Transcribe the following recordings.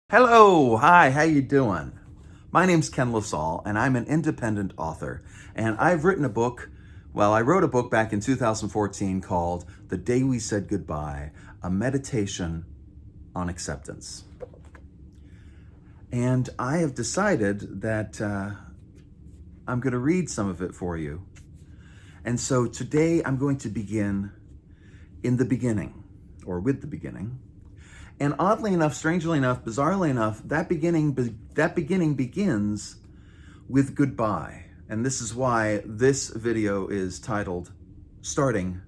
Hello, hi, how you doing? My name's Ken LaSalle, and I'm an independent author. And I've written a book, I wrote a book back in 2014 called The Day We Said Goodbye, a meditation on acceptance. And I have decided that I'm going to read some of it for you. And so today I'm going to begin in the beginning, or with the beginning. And oddly enough, strangely enough, bizarrely enough, that beginning begins with goodbye. And this is why this video is titled Starting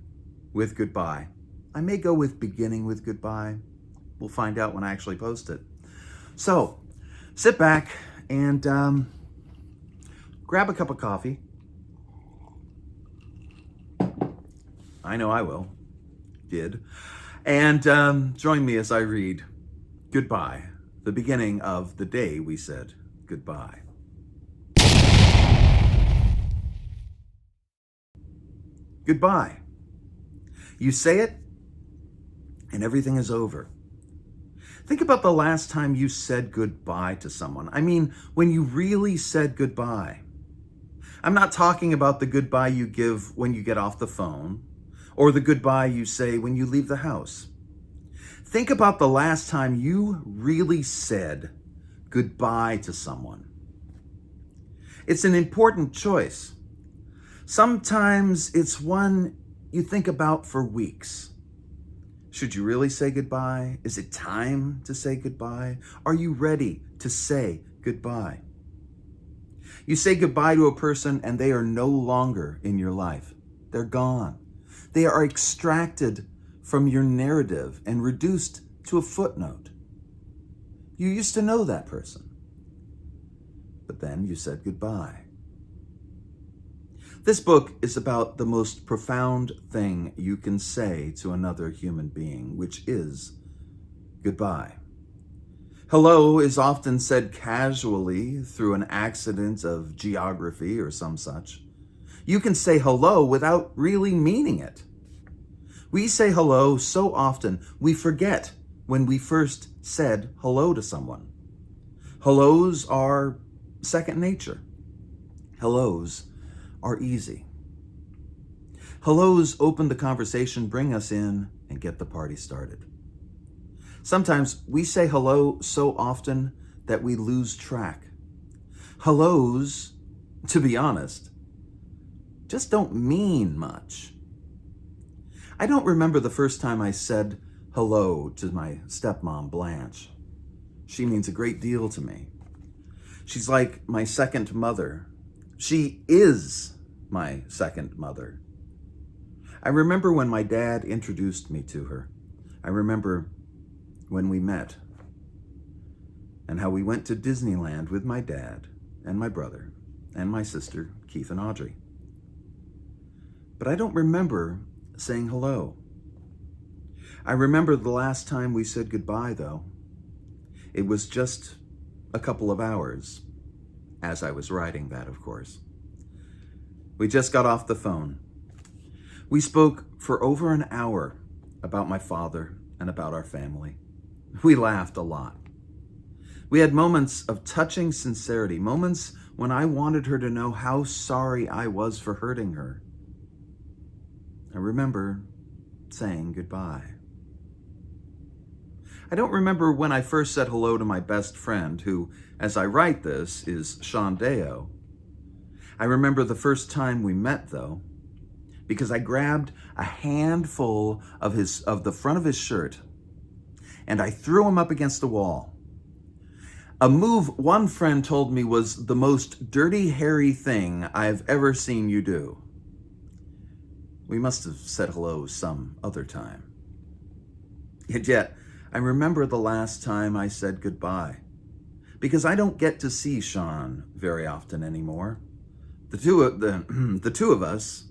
with Goodbye. I may go with beginning with goodbye. We'll find out when I actually post it. So sit back and grab a cup of coffee. I know I will. Did. And join me as I read Goodbye, the beginning of the day we said goodbye. Goodbye. You say it, and everything is over. Think about the last time you said goodbye to someone. I mean, when you really said goodbye. I'm not talking about the goodbye you give when you get off the phone, or the goodbye you say when you leave the house. Think about the last time you really said goodbye to someone. It's an important choice. Sometimes it's one you think about for weeks. Should you really say goodbye? Is it time to say goodbye? Are you ready to say goodbye? You say goodbye to a person and they are no longer in your life. They're gone. They are extracted from your narrative and reduced to a footnote. You used to know that person, but then you said goodbye. This book is about the most profound thing you can say to another human being, which is goodbye. Hello is often said casually through an accident of geography or some such. You can say hello without really meaning it. We say hello so often, we forget when we first said hello to someone. Hellos are second nature. Hellos are easy. Hellos open the conversation, bring us in, and get the party started. Sometimes we say hello so often that we lose track. Hellos, to be honest, just don't mean much. I don't remember the first time I said hello to my stepmom, Blanche. She means a great deal to me. She's like my second mother. She is my second mother. I remember when my dad introduced me to her. I remember when we met and how we went to Disneyland with my dad and my brother and my sister, Keith and Audrey. But I don't remember saying hello. I remember the last time we said goodbye, though. It was just a couple of hours, as I was writing that, of course. We just got off the phone. We spoke for over an hour about my father and about our family. We laughed a lot. We had moments of touching sincerity, moments when I wanted her to know how sorry I was for hurting her. I remember saying goodbye. I don't remember when I first said hello to my best friend, who, as I write this, is Sean Deo. I remember the first time we met, though, because I grabbed a handful of the front of his shirt and I threw him up against the wall. A move one friend told me was the most dirty, hairy thing I've ever seen you do. We must have said hello some other time. And yet, I remember the last time I said goodbye, because I don't get to see Sean very often anymore. The two of us,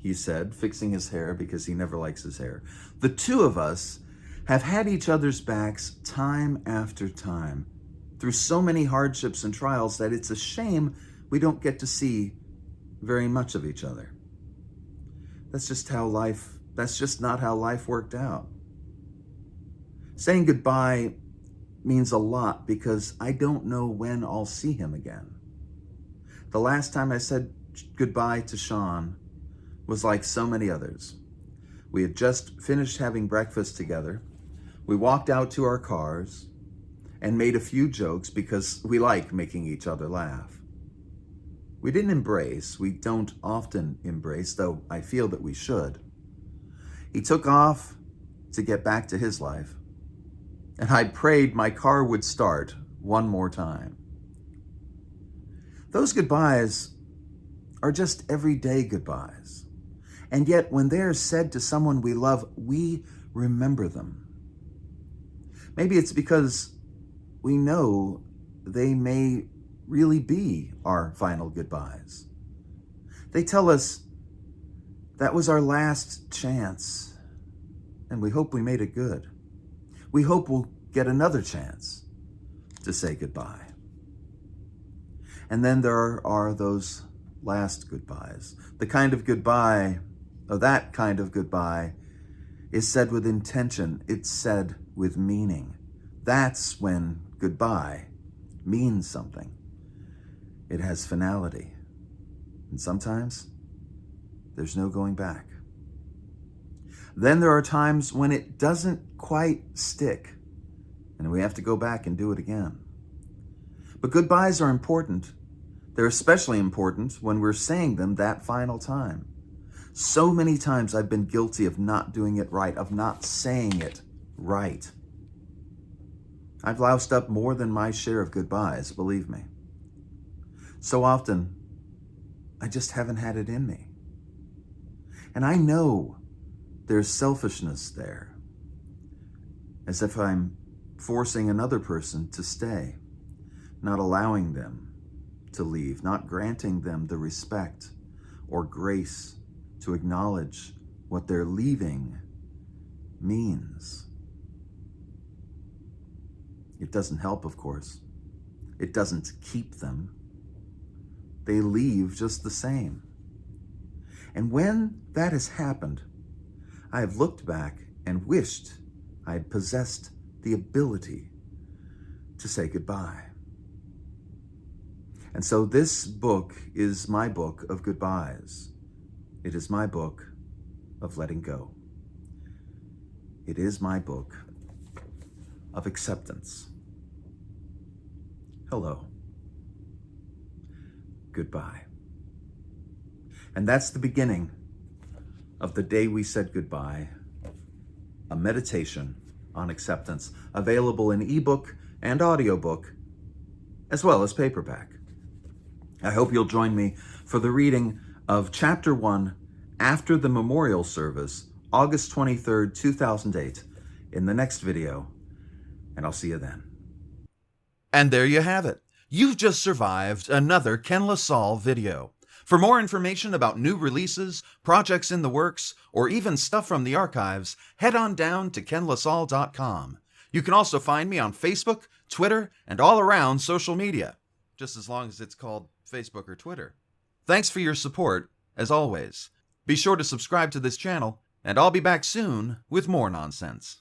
he said, fixing his hair because he never likes his hair. The two of us have had each other's backs time after time through so many hardships and trials that it's a shame we don't get to see very much of each other. That's just not how life worked out. Saying goodbye means a lot because I don't know when I'll see him again. The last time I said goodbye to Sean was like so many others. We had just finished having breakfast together. We walked out to our cars and made a few jokes because we like making each other laugh. We didn't embrace. We don't often embrace, though I feel that we should. He took off to get back to his life, and I prayed my car would start one more time. Those goodbyes are just everyday goodbyes. And yet, when they're said to someone we love, we remember them. Maybe it's because we know they may really be our final goodbyes. They tell us that was our last chance, and we hope we made it good. We hope we'll get another chance to say goodbye. And then there are those last goodbyes. That kind of goodbye is said with intention. It's said with meaning. That's when goodbye means something. It has finality. And sometimes there's no going back. Then there are times when it doesn't quite stick, and we have to go back and do it again. But goodbyes are important. They're especially important when we're saying them that final time. So many times I've been guilty of not doing it right, of not saying it right. I've loused up more than my share of goodbyes, believe me. So often, I just haven't had it in me. And I know there's selfishness there, as if I'm forcing another person to stay, not allowing them to leave, not granting them the respect or grace to acknowledge what their leaving means. It doesn't help, of course. It doesn't keep them. They leave just the same. And when that has happened, I have looked back and wished I had possessed the ability to say goodbye. And so this book is my book of goodbyes. It is my book of letting go. It is my book of acceptance. Hello. Goodbye. And that's the beginning of The Day We Said Goodbye, a meditation on acceptance, available in ebook and audiobook, as well as paperback. I hope you'll join me for the reading of Chapter 1 after the memorial service, August 23rd, 2008, in the next video, and I'll see you then. And there you have it. You've just survived another Ken Salle video. For more information about new releases, projects in the works, or even stuff from the archives, head on down to kenlasalle.com. You can also find me on Facebook, Twitter, and all around social media, just as long as it's called Facebook or Twitter. Thanks for your support, as always. Be sure to subscribe to this channel, and I'll be back soon with more nonsense.